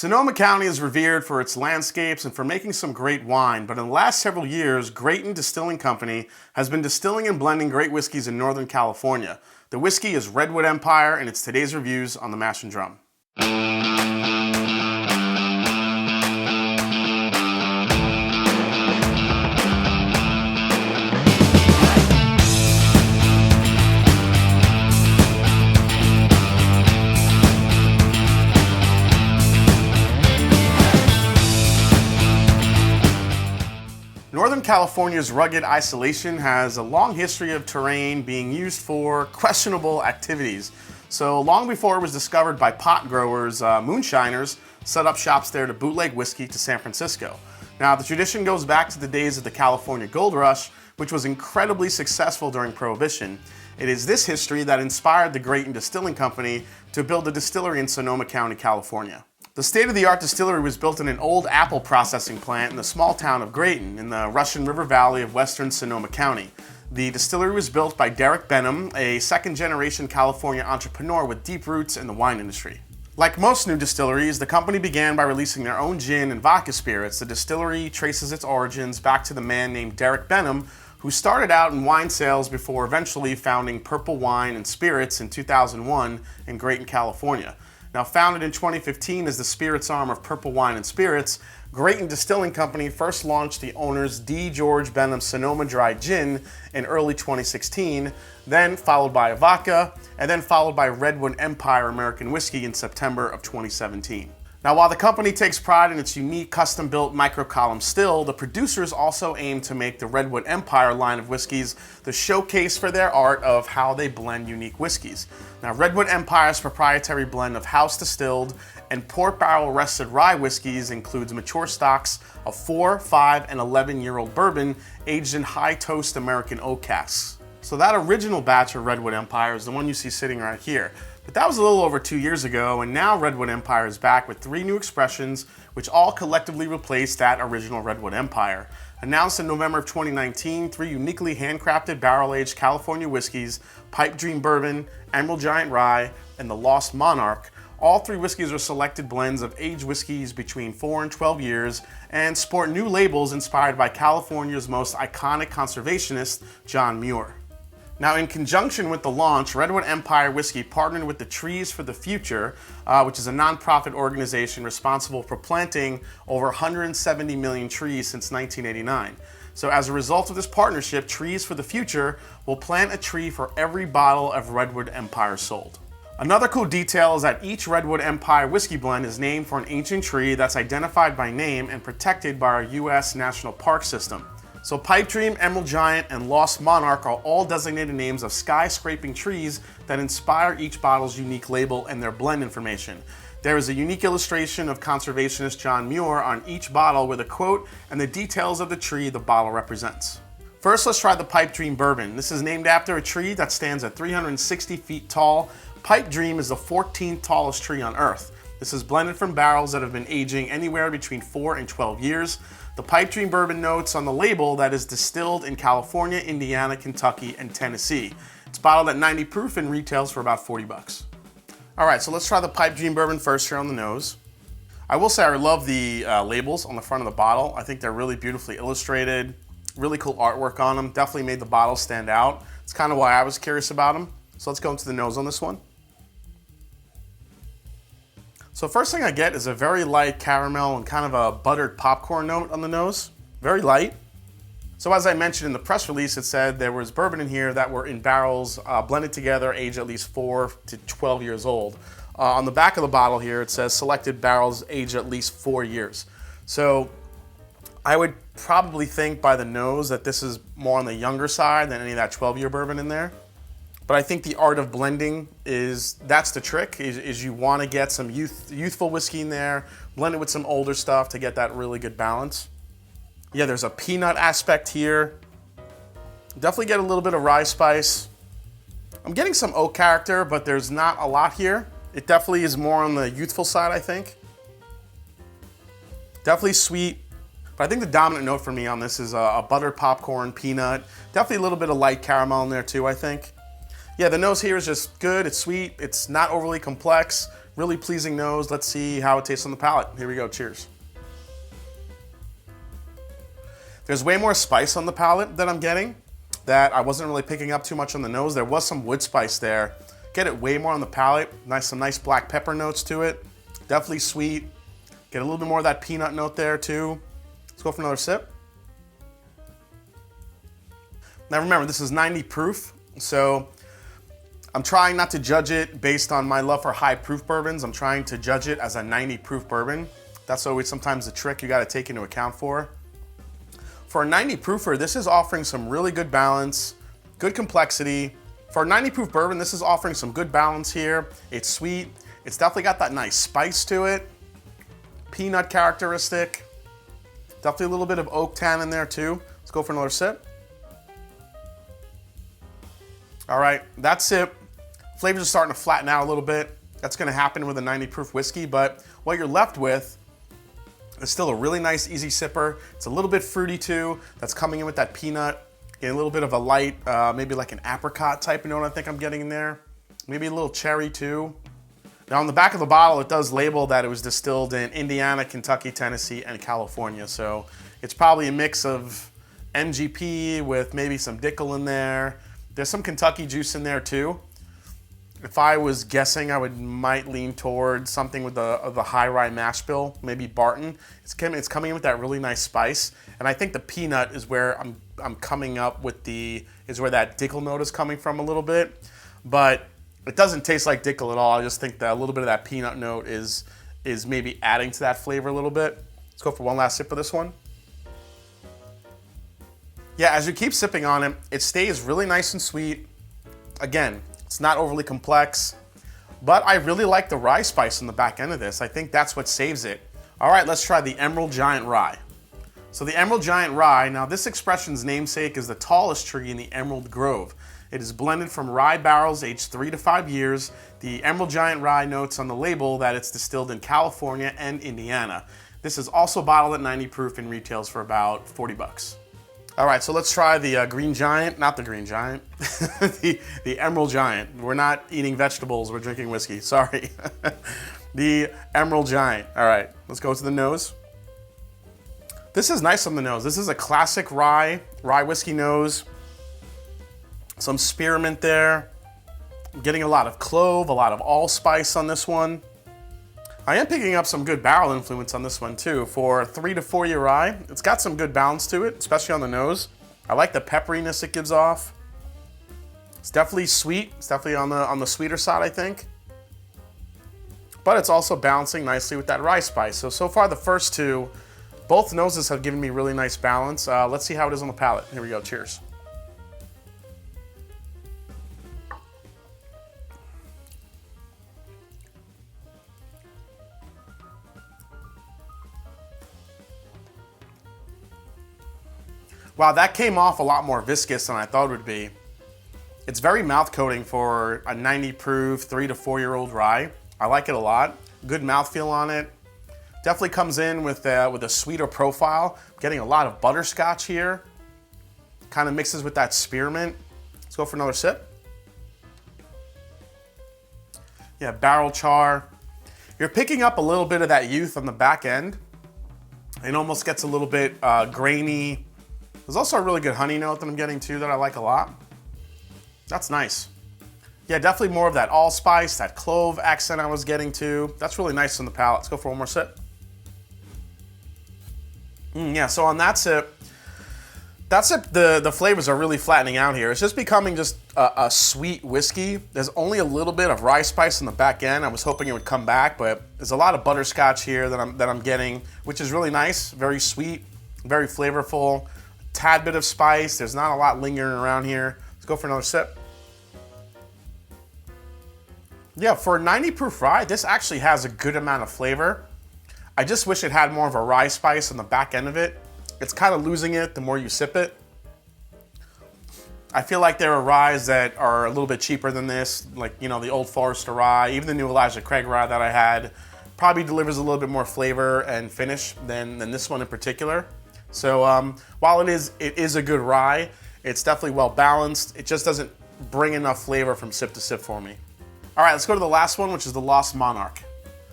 Sonoma County is revered for its landscapes and for making some great wine, but in the last several years, Graton Distilling Company has been distilling and blending great whiskeys in Northern California. The whiskey is Redwood Empire, and it's today's reviews on the Mash and Drum. Northern California's rugged isolation has a long history of terrain being used for questionable activities. So long before it was discovered by pot growers, moonshiners set up shops there to bootleg whiskey to San Francisco. Now, the tradition goes back to the days of the California Gold Rush, which was incredibly successful during Prohibition. It is this history that inspired the Graton Distilling Company to build a distillery in Sonoma County, California. The state-of-the-art distillery was built in an old apple processing plant in the small town of Graton in the Russian River Valley of western Sonoma County. The distillery was built by Benham, a second-generation California entrepreneur with deep roots in the wine industry. Like most new distilleries, the company began by releasing their own gin and vodka spirits. The distillery traces its origins back to the man named Benham, who started out in wine sales before eventually founding Purple Wine and Spirits in 2001 in Graton, California. Now founded in 2015 as the spirits arm of Purple Wine and Spirits, Graton Distilling Company first launched the owner's D. George Benham Sonoma Dry Gin in early 2016, then followed by a vodka, and then followed by Redwood Empire American Whiskey in September of 2017. Now, while the company takes pride in its unique custom-built microcolumn still, the producers also aim to make the Redwood Empire line of whiskeys the showcase for their art of how they blend unique whiskeys. Now, Redwood Empire's proprietary blend of house-distilled and port barrel rested rye whiskeys includes mature stocks of 4, 5, and 11-year-old bourbon aged in high-toast American oak casks. So that original batch of Redwood Empire is the one you see sitting right here. But that was a little over 2 years ago, and now Redwood Empire is back with 3 new expressions, which all collectively replace that original Redwood Empire. Announced in November of 2019, 3 uniquely handcrafted barrel-aged California whiskeys, Pipe Dream Bourbon, Emerald Giant Rye, and the Lost Monarch. All 3 whiskeys are selected blends of aged whiskeys between 4 and 12 years and sport new labels inspired by California's most iconic conservationist, John Muir. Now, in conjunction with the launch, Redwood Empire Whiskey partnered with the Trees for the Future, which is a nonprofit organization responsible for planting over 170 million trees since 1989. So as a result of this partnership, Trees for the Future will plant a tree for every bottle of Redwood Empire sold. Another cool detail is that each Redwood Empire whiskey blend is named for an ancient tree that's identified by name and protected by our U.S. National Park System. So Pipe Dream, Emerald Giant, and Lost Monarch are all designated names of skyscraping trees that inspire each bottle's unique label and their blend information. There is a unique illustration of conservationist John Muir on each bottle with a quote and the details of the tree the bottle represents. First, let's try the Pipe Dream Bourbon. This is named after a tree that stands at 360 feet tall. Pipe Dream is the 14th tallest tree on Earth. This is blended from barrels that have been aging anywhere between 4 and 12 years. The Pipe Dream Bourbon notes on the label that is distilled in California, Indiana, Kentucky, and Tennessee. It's bottled at 90 proof and retails for about 40 bucks. All right, so let's try the Pipe Dream Bourbon first here on the nose. I will say I love the labels on the front of the bottle. I think they're really beautifully illustrated, really cool artwork on them. Definitely made the bottle stand out. It's kind of why I was curious about them. So let's go into the nose on this one. So first thing I get is a very light caramel and kind of a buttered popcorn note on the nose. Very light. So as I mentioned in the press release, it said there was bourbon in here that were in barrels blended together, aged at least 4 to 12 years old. On the back of the bottle here, it says selected barrels aged at least 4 years. So I would probably think by the nose that this is more on the younger side than any of that 12-year bourbon in there. But I think the art of blending that's the trick, is you want to get some youthful whiskey in there, blend it with some older stuff to get that really good balance. Yeah, there's a peanut aspect here. Definitely get a little bit of rye spice. I'm getting some oak character, but there's not a lot here. It definitely is more on the youthful side, I think. Definitely sweet. But I think the dominant note for me on this is a buttered popcorn, peanut. Definitely a little bit of light caramel in there too, I think. Yeah, the nose here is just good. It's sweet. It's not overly complex. Really pleasing nose. Let's see how it tastes on the palate. Here we go, cheers. There's way more spice on the palate that I'm getting that I wasn't really picking up too much on the nose. There was some wood spice there. Get it way more on the palate. Some nice black pepper notes to it. Definitely sweet. Get a little bit more of that peanut note there too. Let's go for another sip. Now remember, this is 90 proof, so I'm trying not to judge it based on my love for high proof bourbons. I'm trying to judge it as a 90 proof bourbon. That's always sometimes the trick you gotta take into account for. For a 90 proofer, this is offering some really good balance, good complexity. For a 90 proof bourbon, this is offering some good balance here. It's sweet. It's definitely got that nice spice to it. Peanut characteristic. Definitely a little bit of oak tan in there too. Let's go for another sip. All right, that's it. Flavors are starting to flatten out a little bit. That's gonna happen with a 90 proof whiskey, but what you're left with is still a really nice, easy sipper. It's a little bit fruity too. That's coming in with that peanut. Getting a little bit of a light, maybe like an apricot type note I think I'm getting in there. Maybe a little cherry too. Now on the back of the bottle, it does label that it was distilled in Indiana, Kentucky, Tennessee, and California. So it's probably a mix of MGP with maybe some Dickel in there. There's some Kentucky juice in there too. If I was guessing, I might lean towards something with the high rye mash bill, maybe Barton. It's coming in with that really nice spice, and I think the peanut is where I'm coming up with where that Dickel note is coming from a little bit, but it doesn't taste like Dickel at all. I just think that a little bit of that peanut note is maybe adding to that flavor a little bit. Let's go for one last sip of this one. Yeah, as you keep sipping on it, it stays really nice and sweet. Again, it's not overly complex, but I really like the rye spice on the back end of this. I think that's what saves it. All right, let's try the Emerald Giant Rye. So the Emerald Giant Rye, now this expression's namesake is the tallest tree in the Emerald Grove. It is blended from rye barrels aged 3 to 5 years. The Emerald Giant Rye notes on the label that it's distilled in California and Indiana. This is also bottled at 90 proof and retails for about 40 bucks. All right, so let's try the Green Giant, not the Green Giant, the Emerald Giant. We're not eating vegetables, we're drinking whiskey, sorry. The Emerald Giant. All right, let's go to the nose. This is nice on the nose. This is a classic rye whiskey nose. Some spearmint there. I'm getting a lot of clove, a lot of allspice on this one. I am picking up some good barrel influence on this one too. For 3 to 4 year rye, it's got some good balance to it, especially on the nose. I like the pepperiness it gives off. It's definitely sweet. It's definitely on the sweeter side, I think. But it's also balancing nicely with that rye spice. So far the first two, both noses have given me really nice balance. Let's see how it is on the palate. Here we go, cheers. Wow, that came off a lot more viscous than I thought it would be. It's very mouth coating for a 90 proof, 3 to 4 year old rye. I like it a lot. Good mouthfeel on it. Definitely comes in with a sweeter profile. I'm getting a lot of butterscotch here. Kind of mixes with that spearmint. Let's go for another sip. Yeah, barrel char. You're picking up a little bit of that youth on the back end. It almost gets a little bit grainy. There's also a really good honey note that I'm getting too that I like a lot. That's nice. Yeah, definitely more of that allspice, that clove accent I was getting too. That's really nice on the palate. Let's go for one more sip. Yeah, so on that sip, the flavors are really flattening out here. It's just becoming just a sweet whiskey. There's only a little bit of rye spice on the back end. I was hoping it would come back, but there's a lot of butterscotch here that I'm getting, which is really nice, very sweet, very flavorful. Tad bit of spice. There's not a lot lingering around here. Let's go for another sip. Yeah, for a 90 proof rye, this actually has a good amount of flavor. I just wish it had more of a rye spice on the back end of it. It's kind of losing it the more you sip it. I feel like there are ryes that are a little bit cheaper than this, like, you know, the Old Forester rye, even the new Elijah Craig rye that I had, probably delivers a little bit more flavor and finish than this one in particular. So while it is a good rye, it's definitely well balanced. It just doesn't bring enough flavor from sip to sip for me. All right, let's go to the last one, which is the Lost Monarch.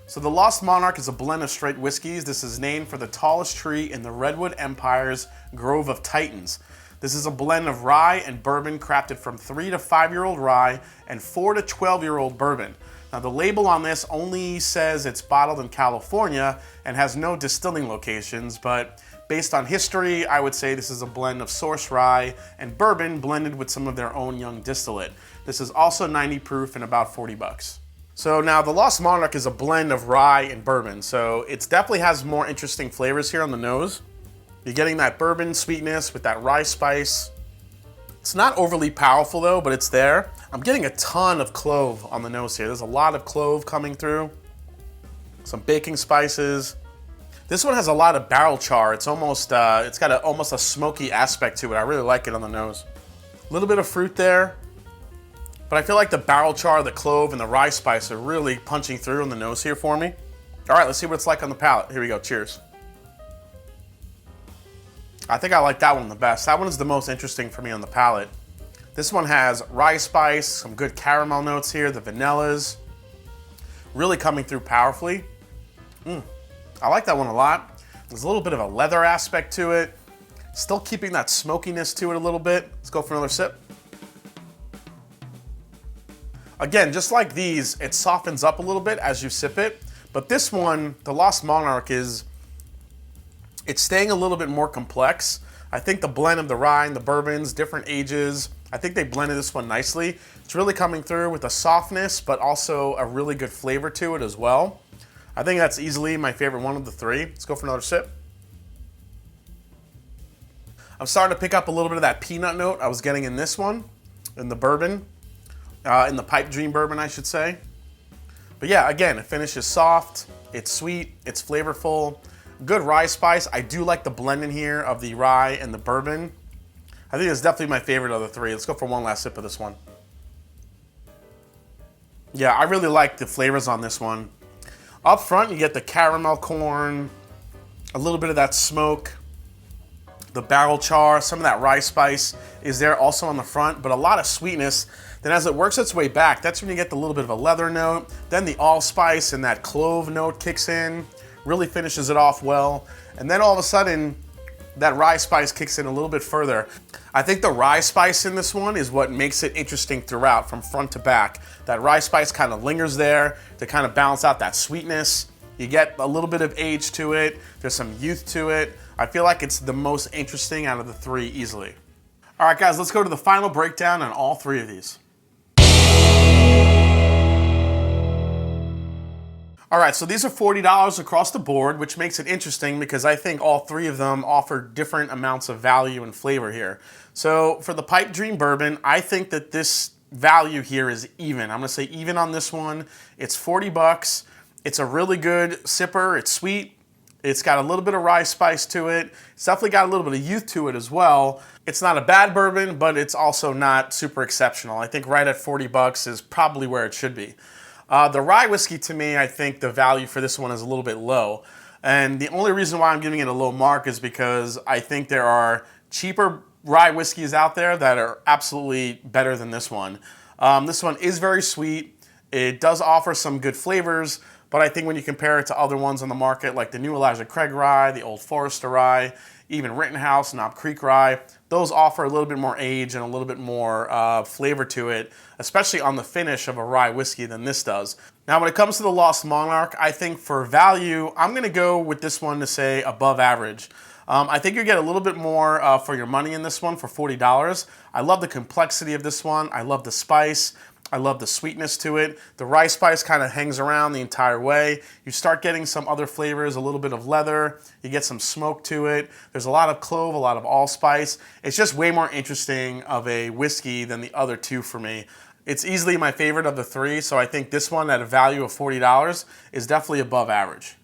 So the Lost Monarch is a blend of straight whiskeys. This is named for the tallest tree in the Redwood Empire's Grove of Titans. This is a blend of rye and bourbon crafted from 3 to 5-year-old rye and 4 to 12-year-old bourbon. Now the label on this only says it's bottled in California and has no distilling locations, but based on history, I would say this is a blend of source rye and bourbon blended with some of their own young distillate. This is also 90 proof and about 40 bucks. So now the Lost Monarch is a blend of rye and bourbon, so it definitely has more interesting flavors here on the nose. You're getting that bourbon sweetness with that rye spice. It's not overly powerful though, but it's there. I'm getting a ton of clove on the nose here. There's a lot of clove coming through. Some baking spices. This one has a lot of barrel char. It's almost, it's got almost a smoky aspect to it. I really like it on the nose. A little bit of fruit there. But I feel like the barrel char, the clove, and the rye spice are really punching through on the nose here for me. All right, let's see what it's like on the palate. Here we go, cheers. I think I like that one the best. That one is the most interesting for me on the palate. This one has rye spice, some good caramel notes here, the vanillas, really coming through powerfully. I like that one a lot. There's a little bit of a leather aspect to it, still keeping that smokiness to it a little bit. Let's go for another sip. Again, just like these, it softens up a little bit as you sip it, but this one, the Lost Monarch, it's staying a little bit more complex. I think the blend of the rye and the bourbons, different ages, I think they blended this one nicely. It's really coming through with a softness, but also a really good flavor to it as well. I think that's easily my favorite one of the three. Let's go for another sip. I'm starting to pick up a little bit of that peanut note I was getting in this one, in the bourbon. In the Pipe Dream Bourbon, I should say. But yeah, again, it finishes soft, it's sweet, it's flavorful, good rye spice. I do like the blend in here of the rye and the bourbon. I think it's definitely my favorite of the three. Let's go for one last sip of this one. Yeah, I really like the flavors on this one. Up front, you get the caramel corn, a little bit of that smoke, the barrel char, some of that rye spice is there also on the front, but a lot of sweetness. Then as it works its way back, that's when you get the little bit of a leather note, then the allspice and that clove note kicks in, really finishes it off well, and then all of a sudden, that rye spice kicks in a little bit further. I think the rye spice in this one is what makes it interesting throughout, from front to back. That rye spice kind of lingers there to kind of balance out that sweetness. You get a little bit of age to it, there's some youth to it. I feel like it's the most interesting out of the three easily. All right, guys, let's go to the final breakdown on all three of these. All right, so these are $40 across the board, which makes it interesting because I think all three of them offer different amounts of value and flavor here. So for the Pipe Dream Bourbon, I think that this value here is even. I'm gonna say even on this one. It's 40 bucks. It's a really good sipper. It's sweet. It's got a little bit of rye spice to it. It's definitely got a little bit of youth to it as well. It's not a bad bourbon, but it's also not super exceptional. I think right at 40 bucks is probably where it should be. The rye whiskey, to me, I think the value for this one is a little bit low. And the only reason why I'm giving it a low mark is because I think there are cheaper rye whiskeys out there that are absolutely better than this one. This one is very sweet. It does offer some good flavors, but I think when you compare it to other ones on the market, like the new Elijah Craig Rye, the Old Forester Rye, even Rittenhouse, Knob Creek Rye, those offer a little bit more age and a little bit more flavor to it, especially on the finish of a rye whiskey than this does. Now, when it comes to the Lost Monarch, I think for value, I'm going to go with this one to say above average. I think you get a little bit more for your money in this one for $40. I love the complexity of this one. I love the spice. I love the sweetness to it. The rye spice kind of hangs around the entire way. You start getting some other flavors, a little bit of leather. You get some smoke to it. There's a lot of clove, a lot of allspice. It's just way more interesting of a whiskey than the other two for me. It's easily my favorite of the three, so I think this one at a value of $40 is definitely above average.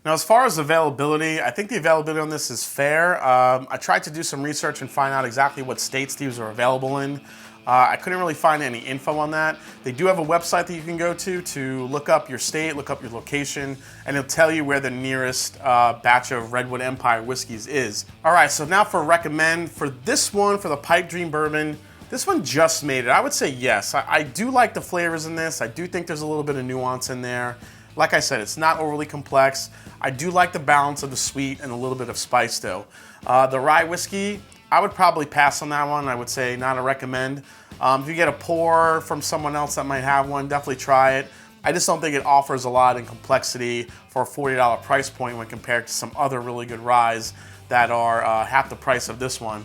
Now, as far as availability, I think the availability on this is fair. I tried to do some research and find out exactly what states these are available in. I couldn't really find any info on that. They do have a website that you can go to look up your state, look up your location, and it'll tell you where the nearest batch of Redwood Empire whiskeys is. All right, so now for recommend, for this one, for the Pipe Dream Bourbon, this one just made it. I would say yes. I do like the flavors in this. I do think there's a little bit of nuance in there. Like I said, it's not overly complex. I do like the balance of the sweet and a little bit of spice though. The rye whiskey, I would probably pass on that one. I would say not a recommend. If you get a pour from someone else that might have one, definitely try it. I just don't think it offers a lot in complexity for a $40 price point when compared to some other really good ryes that are half the price of this one.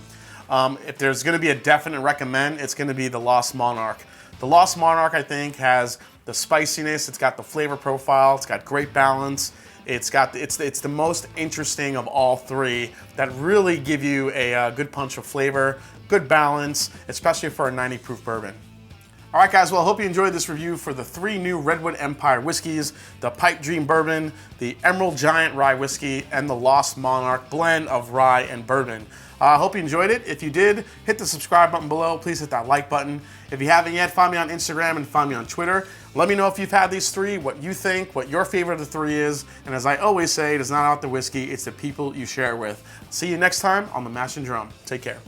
If there's going to be a definite recommend, it's going to be the Lost Monarch. The Lost Monarch, I think, has the spiciness, it's got the flavor profile, it's got great balance, it's the most interesting of all three that really give you a good punch of flavor, good balance, especially for a 90 proof bourbon. All right, guys, well, I hope you enjoyed this review for the 3 new Redwood Empire whiskeys, the Pipe Dream Bourbon, the Emerald Giant Rye Whiskey, and the Lost Monarch blend of rye and bourbon. I hope you enjoyed it. If you did, hit the subscribe button below. Please hit that like button. If you haven't yet, find me on Instagram and find me on Twitter. Let me know if you've had these 3, what you think, what your favorite of the 3 is. And as I always say, it is not about the whiskey, it's the people you share it with. See you next time on The Mash and Drum. Take care.